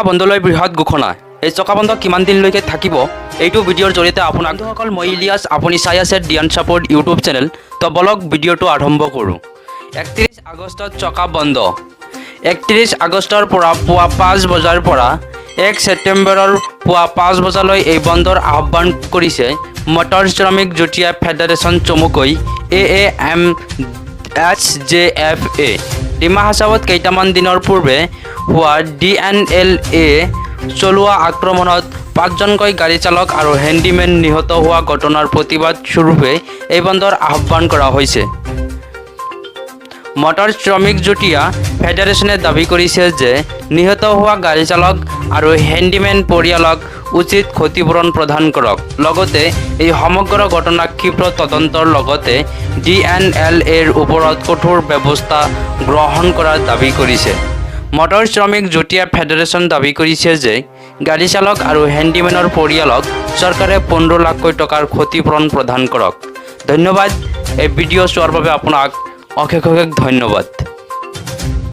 বন্ধলৈ বৃহৎ ঘোষণা। এই চকা বন্ধ কিমান দিনলৈকে থাকিব এইটো ভিডিঅ'ৰ জৰিয়তে আপোনাক সকল মই ইলিয়াছ আপুনি চাই আছে ডিয়ান ছাপোৰ্ট ইউটিউব চেনেল। তো বলক ভিডিঅ'টো আৰম্ভ কৰোঁ। 31 আগষ্টত চকা বন্ধ। 31 আগষ্টৰ পৰা পুৱা 5 বজাৰ পৰা 1 ছেপ্টেম্বৰৰ পুৱা 5 বজালৈ এই বন্ধৰ আহ্বান কৰিছে মটৰ শ্ৰমিক যুটীয়া ফেডাৰেশ্যন চমুকৈ AAMHJFA। ডিমা হাছাওত কেইটামান দিনৰ পূৰ্বে হোৱা DNLA চলোৱা আক্ৰমণত 5জনকৈ গাড়ী চালক আৰু হেণ্ডিমেন নিহত হোৱা ঘটনাৰ প্ৰতিবাদ স্বৰূপে এই বন্ধৰ আহ্বান কৰা হৈছে। মটৰ শ্ৰমিক যুটীয়া ফেডাৰেশ্যনে দাবী কৰিছে যে নিহত হোৱা গাড়ী চালক আৰু হেণ্ডিমেন পৰিয়ালক উচিত ক্ষতিপূৰণ প্ৰদান কৰক। লগতে এই সমগ্ৰ ঘটনাক ক্ষীপ্ৰ তদন্তৰ লগতে DNLAৰ ওপৰত কঠোৰ ব্যৱস্থা গ্ৰহণ কৰাৰ দাবী কৰিছে। মটৰ শ্ৰমিক যুটীয়া ফেডাৰেশ্যন দাবী কৰিছে যে গাড়ী চালক আৰু হেণ্ডিমেনৰ পৰিয়ালক চৰকাৰে 15 লাখকৈ টকাৰ ক্ষতিপূৰণ প্ৰদান কৰক। ধন্যবাদ। এই ভিডিঅ' চোৱাৰ বাবে আপোনাক অশেষ ধন্যবাদ।